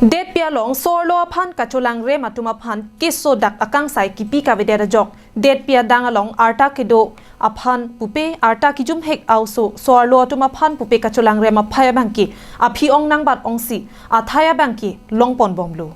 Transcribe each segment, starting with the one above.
เด็ดเปียหลงโซโลพันกัจลังเรมาตุมาพันกิโซดักอกังไซกิปีกาเวเดระจอกเด็ดเปียดังหลงอาร์ตาคิโดอพันปุเปอาร์ตาคิจุมเฮกเอาโซโลตุมาพันปุเปกัจลังเรมาพายบังกีอภิองนังบัดองสีอาทายบังกีลงปอนบอมลู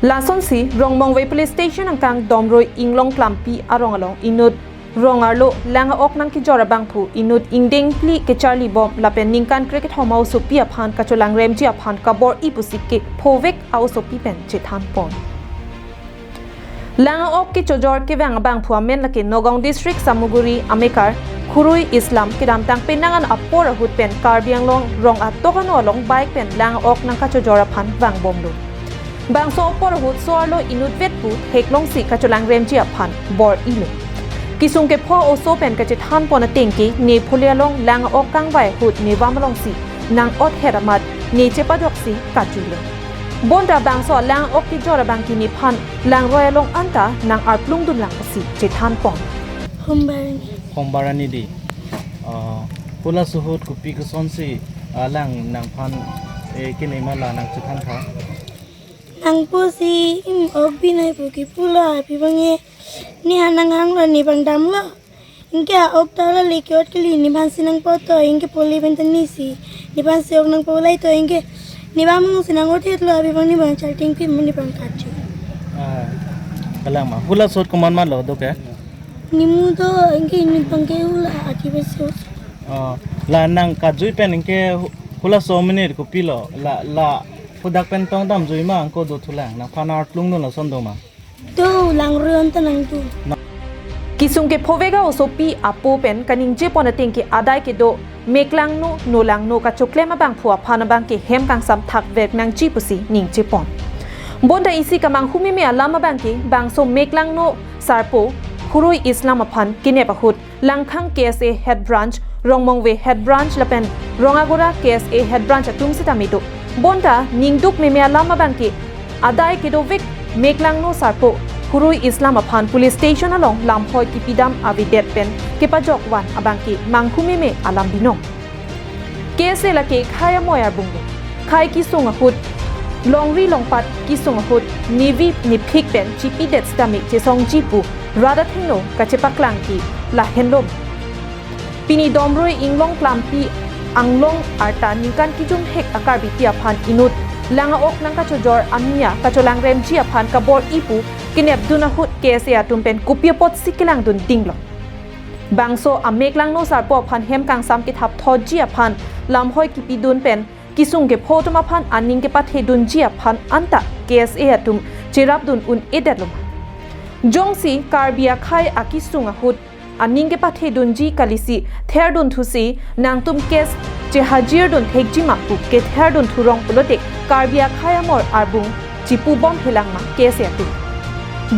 ลาซอนซีรองมองเวพลิสสเตชันอังกังดอมโรยอิงลงกลัมปีอารองอลงอินุดรองอาร์โลแรงออกนังกิจอระบังผูอินุดอิงเด้งพลีเกจารีบอมลาเป็นนิงการคริกเก็ตฮอมเอาสุปีอพันกัจลังเรมจีอพันกับบอร์อีปุสิกเกโพเวกเอาสุปีเป็นเจทันปอนแรงออกกิจจอร์กิแวงบังผูอเมนละกินนกองดิสทริกซามุกุรีอเมริกาคุรุยอิสลามกิดามตังเป็นนังอันอัปปอร์หุดเป็นการเบียงลงรองอัตโตกันอลงไบค์เป็นแรงออกนังกัจจอระพันวังบอมลูบางโซปอร์หุดโซโลอินุดเวทปูเฮกลงสีกัจลังเรมจีอพันบอร์อีลูกิซุงเก็บพ่อโอโซเป็นกัจทันปนเต็งกีเนโพเลียลงแรงออกกังไวหุดเนวามลงสีนางอดเฮรามัดเนเจปดอกสีกัจจุลบนดาบางโซแรงออกกิจอระบางกินิพันแรงรอยลงอันตานางอาร์ปลุงดุลหลังสีเจทันปอนฮอมบารานีดีพุลาสุหุดกุปีกุซอนสีแรงนางพันกินเอมาลานางเจทันเขานางปูซีออกบินให้ปุกิปุลาพี่บังเงนี่หานางฮังละนี่บังดำละอิงแกออกตาละเล็กยอดกลีนี่บันสินังปอตัวอิงแกโพลีเป็นตันนี่สินี่บันเสียงนางโพลีตัวอิงแกนี่บังมึงสินังอดเฮ็ดละพี่บังนี่บังจัลติงพี่มันนี่บังกัดจูกำลังมาพุลาสุดกุมันมาหลอดดูแกนี่มูโตอิงแกนี่บังเกอุละอาทิเบสลานางกัดจุยเป็นอิงแกพุลาโซมินิกุปีหลอละพุดักเป็นต้องดำจุยมาอังโกดูทุลังนางพานาร์ตลุงนู่นละส่วนตัวมาดูหลังเรือนตะนังดูกิซุงเกโพเวกาโอโซปีอาปูเป็นกันิงเจปอนเต็งเกอาได้เกโดเมกลังโนลังโนกัจจุเคลมาบังผัวพานาบังเกเฮมกังซัมทักเวกนางจีปุสีนิงเจปอนบนดาอิซิกำลังคุมิเมียลามาบังเกบางสมเมกลังโนซาร์โปคุรุยอิสลามพันกินเนปะหุดลังคัง KSA Head Branch รองมองเว Head Branch ละเป็นรองอากุระ KSA Head Branch ตุ้มสิตามิโดบนดานิงดุกเมียลามาบังเกอาได้เกโดเวกเมกลังโนซาร์โปคุรุยอิสลามพัน Police Station อลองลำพอยกิปิดัมอาวิเดตเป็นเกปะจอกวันอบังเกมังคุมิเมอาลัมบิโนเกเซละเกขายมอยาบุงขายกิซุงหุดลองรีลองปัดกิซุงหุดนิวินิพิกเป็นจิปิเดตสตามิเจซองจิปูราดัทเฮโนกัจเจปักลังกีลาเฮนลมปีนี้ดอมรวยอิงลงกลัมปีอังลงอาร์ตานิกันกิจุมเฮกอาการบิเตียพันอินุดลังออกนังกัจจอร์อามิยากัจจลังเรมจีพันกับบอลอีปูกินเนบดุนหุดเกเซียตุมเป็นกุปีปอดสิกิลังดุนติงลบางโซอเมกลังโนซาร์ปอพันเฮมกังซัมกิทับทอจีพันลำห้อยกิปีดุนเป็นกิซุงเกโพตุมาพันอันนิงเกปัทเฮดุนจีพันอันตะเกสเอตุมจิรับดุนอุนเอเดลมจงสีคาร์เบียไคอากิซุงหุดอันนิงเกปัทเฮดุนจีกาลิซีเทอร์ดุนทุซีนางตุมเกสเจฮาจีร์ดุนเทกจิมาปุเกเทอร์ดุนทุรองปลเตคาร์เบียไคอมอร์อาร์บุงจิปูบอมเฮลังมาเกเซียตุ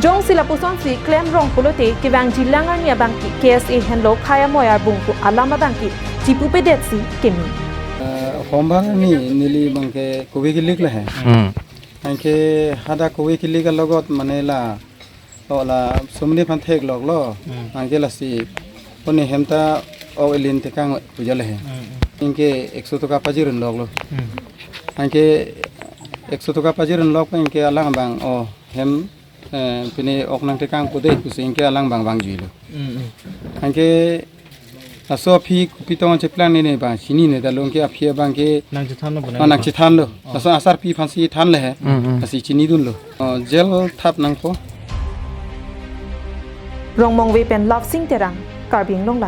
จงสิลาปุซอนสีเคลมรองปลเตกิวังจิลังอันเนียบังกิเคสเอเฮนโลไคอมอร์อาร์บุงปุอาลามาบังกิจิปูเปเดตซีเกมิฮอมบานี่นิลีบังเกโควิกิลิกละเฮอันเกฮัดาโควิกิลิกลกอตมันเอลาต่อละสมเด็จพันเทกหลอกล่ออันเกละสีคนนี้เห็นตาเอาเอลินที่ข้างปุจจาเลยอันเกเอกสุตุกาปาจิรันหลอกล่ออันเกเอกสุตุกาปาจิรันหลอกอันเกอลังบางอ๋อเห็นปีนี้ออกนังที่ข้างปุเดกุสิอันเกอลังบางบางจีล่ออันเกอาสอบพี่พี่ต้องเช็คแปลนนี่บ้างชินี่เนี่ยแต่ลงแค่อภิบางแค่นางจะทันหรือเปล่านางจะทันเลยอาสอบอาสาพี่พันสีทันเลยฮะอาศัยชินี่ดุนเลยเจลทับนางโครองมองเวเป็นลอฟซิงเตรังการบิงลงไหล